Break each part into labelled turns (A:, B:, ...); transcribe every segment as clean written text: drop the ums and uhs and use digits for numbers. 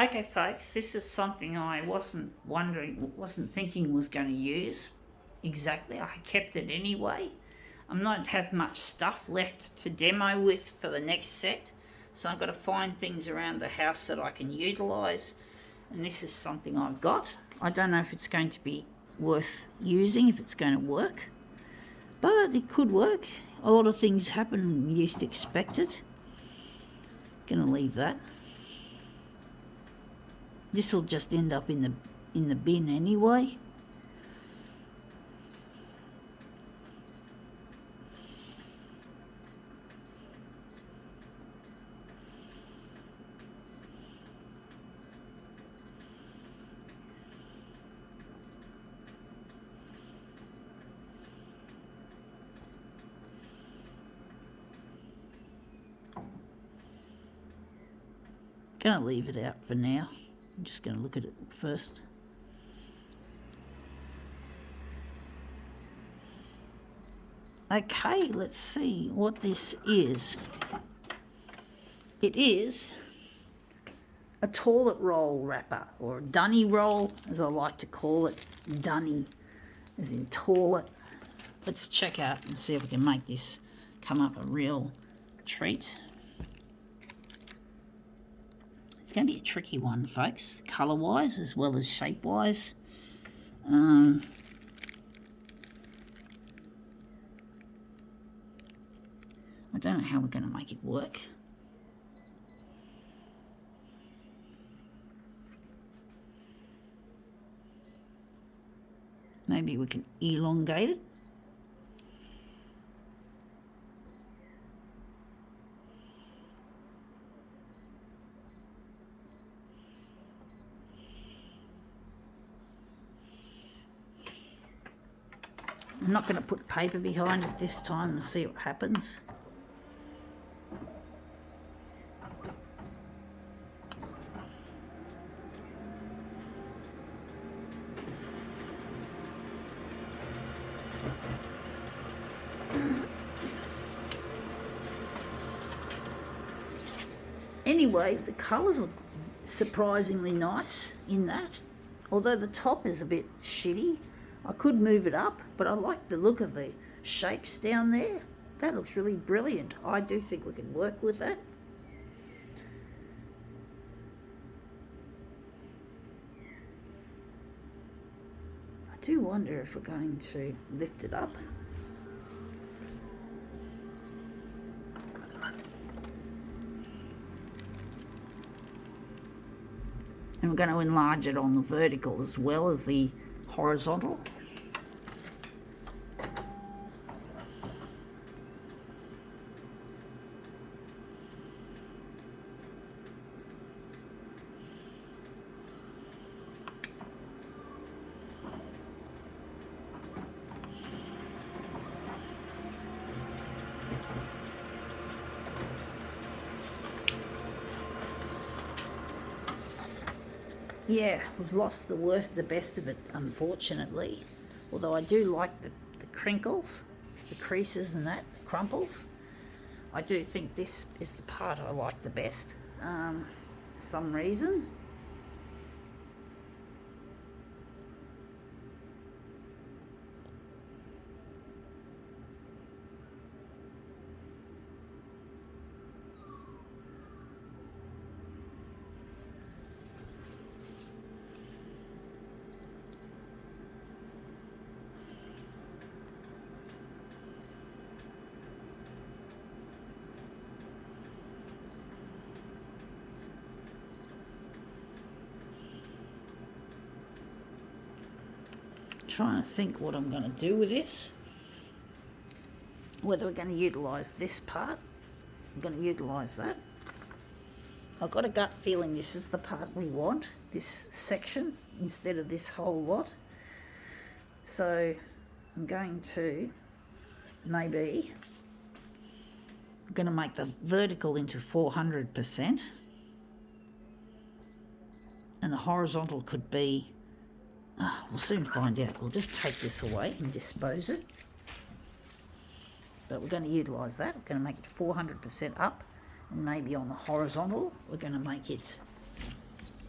A: Okay folks, this is something I wasn't thinking was going to use exactly. I kept it anyway. I'm not have much stuff left to demo with for the next set, so I've got to find things around the house that I can utilise, and this is something I've got. I don't know if it's going to be worth using, if it's going to work, but it could work. A lot of things happen and you used to expect it. Gonna leave that. This will just end up in the bin anyway. Gonna leave it out for now. I'm just gonna look at it first. Okay, let's see what this is. It is a toilet roll wrapper, or a Dunny roll, as I like to call it. Dunny, as in toilet. Let's check out and see if we can make this come up a real treat. It's going to be a tricky one, folks, colour-wise as well as shape-wise. I don't know how we're going to make it work. Maybe we can elongate it. I'm not going to put paper behind it this time and see what happens. Anyway, the colours look surprisingly nice in that. Although the top is a bit shitty. I could move it up, but I like the look of the shapes down there. That looks really brilliant. I do think we can work with that. I do wonder if we're going to lift it up. And we're going to enlarge it on the vertical as well as the horizontal. Yeah, we've lost the best of it, unfortunately. Although I do like the crinkles, the creases and that, the crumples. I do think this is the part I like the best, for some reason. Trying to think what I'm going to do with this. Whether we're going to utilise this part. I'm going to utilise that. I've got a gut feeling this is the part we want, this section, instead of this whole lot. So I'm going to I'm going to make the vertical into 400%. And the horizontal could be, we'll soon find out. We'll just take this away and dispose it. But we're going to utilise that. We're going to make it 400% up, and maybe on the horizontal we're going to make it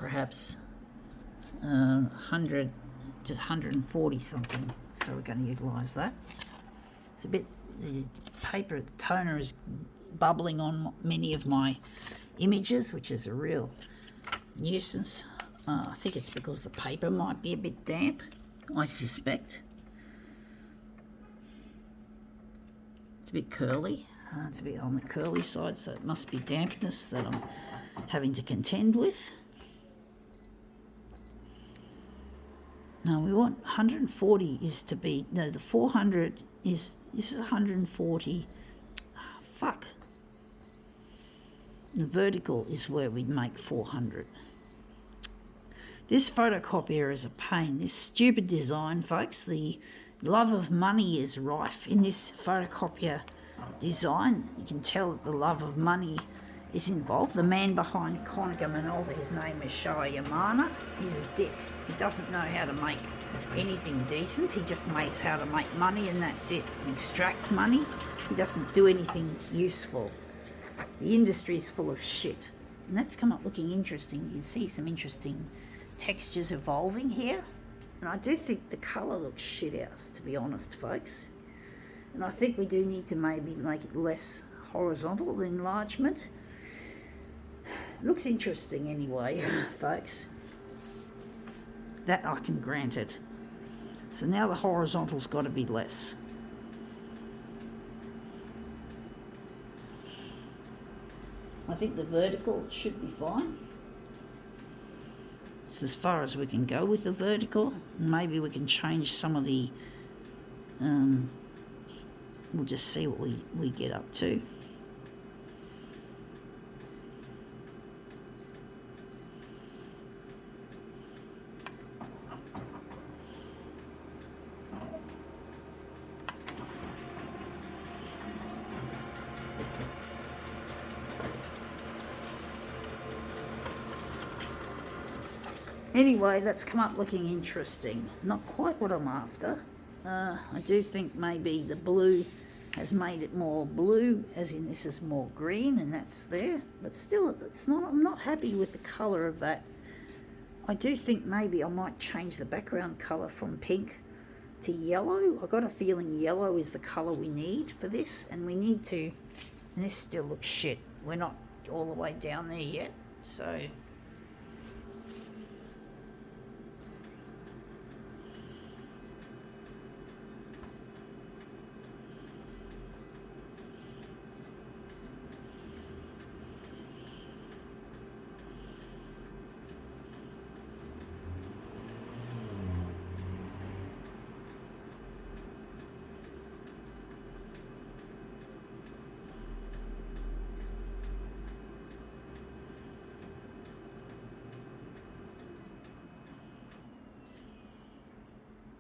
A: perhaps 100, just 140 something. So we're going to utilise that. It's a bit, the paper, the toner is bubbling on many of my images, which is a real nuisance. I think it's because the paper might be a bit damp, I suspect. It's a bit curly. It's a bit on the curly side, so it must be dampness that I'm having to contend with. No, we want 140 is to be, no, the 400 is, this is 140. Fuck. The vertical is where we'd make 400. This photocopier is a pain. This stupid design, folks, the love of money is rife in this photocopier design. You can tell that the love of money is involved. The man behind Konica Minolta, his name is Shoei Yamana. He's a dick. He doesn't know how to make anything decent. He just makes how to make money and that's it. Extract money. He doesn't do anything useful. The industry is full of shit. And that's come up looking interesting. You can see some interesting textures evolving here. And I do think the colour looks shit house, to be honest, folks. And I think we do need to maybe make it less horizontal enlargement. It looks interesting anyway, folks. That I can grant it. So now the horizontal's got to be less. I think the vertical should be fine. It's as far as we can go with the vertical. Maybe we can change some of the... we'll just see what we get up to. Anyway, that's come up looking interesting. Not quite what I'm after. I do think maybe the blue has made it more blue, as in this is more green, and that's there. But still, it's not. I'm not happy with the colour of that. I do think maybe I might change the background colour from pink to yellow. I've got a feeling yellow is the colour we need for this, and we need to... And this still looks shit. We're not all the way down there yet, so...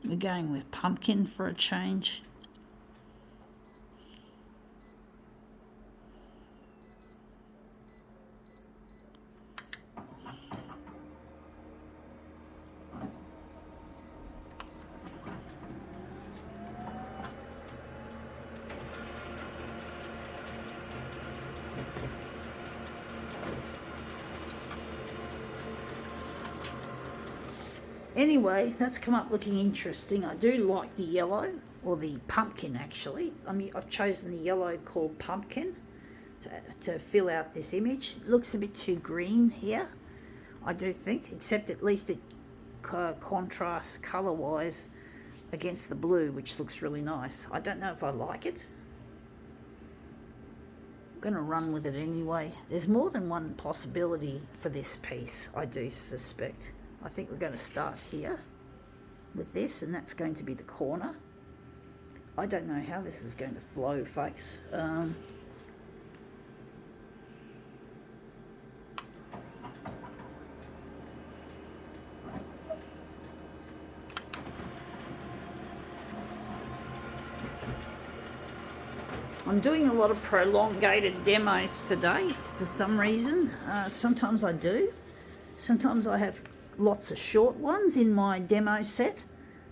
A: We're going with pumpkin for a change. Anyway, that's come up looking interesting. I do like the yellow, or the pumpkin actually. I mean, I've chosen the yellow called pumpkin to fill out this image. It looks a bit too green here, I do think, except at least it contrasts colour-wise against the blue, which looks really nice. I don't know if I like it. I'm going to run with it anyway. There's more than one possibility for this piece, I do suspect. I think we're going to start here with this, and that's going to be the corner. I don't know how this is going to flow, folks. I'm doing a lot of prolongated demos today for some reason. Sometimes I do. Sometimes I have lots of short ones in my demo set,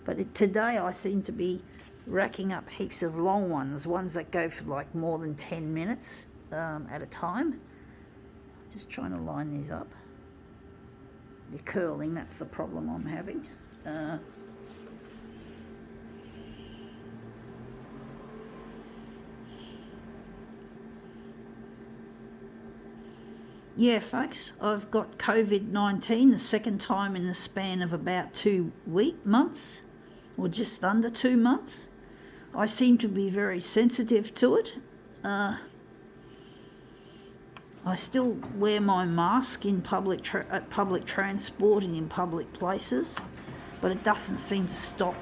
A: but today I seem to be racking up heaps of long ones that go for like more than 10 minutes at a time. Just trying to line these up. They're curling, that's the problem I'm having. Yeah, folks, I've got COVID-19 the second time in the span of about 2 months, or just under 2 months. I seem to be very sensitive to it. I still wear my mask in at public transport and in public places, but it doesn't seem to stop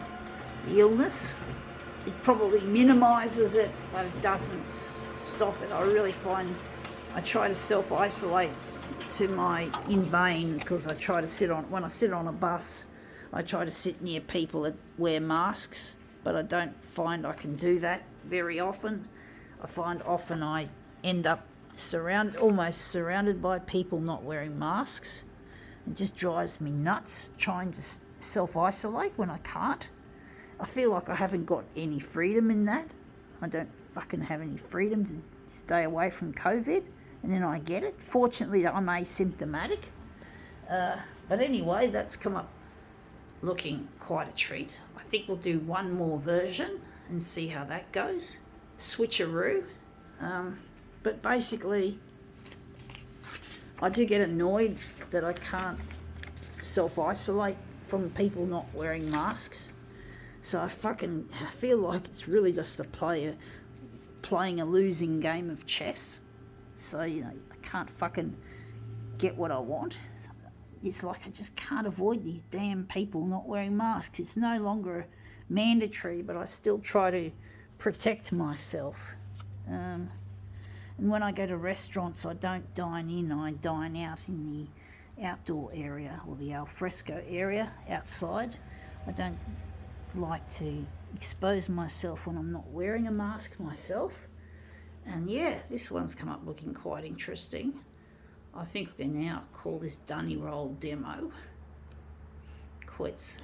A: the illness. It probably minimises it, but it doesn't stop it. I really find I try to self-isolate in vain, because when I sit on a bus, I try to sit near people that wear masks, but I don't find I can do that very often. I find often I end up almost surrounded by people not wearing masks. It just drives me nuts trying to self-isolate when I can't. I feel like I haven't got any freedom in that. I don't fucking have any freedom to stay away from COVID, and then I get it. Fortunately, I'm asymptomatic. But anyway, that's come up looking quite a treat. I think we'll do one more version and see how that goes. Switcheroo. But basically, I do get annoyed that I can't self-isolate from people not wearing masks. So I feel like it's really just playing a losing game of chess. So, I can't fucking get what I want. It's like I just can't avoid these damn people not wearing masks. It's no longer mandatory, but I still try to protect myself. And when I go to restaurants, I don't dine in, I dine out in the outdoor area, or the alfresco area outside. I don't like to expose myself when I'm not wearing a mask myself. And yeah, this one's come up looking quite interesting. I think we can now call this Dunny roll demo quits.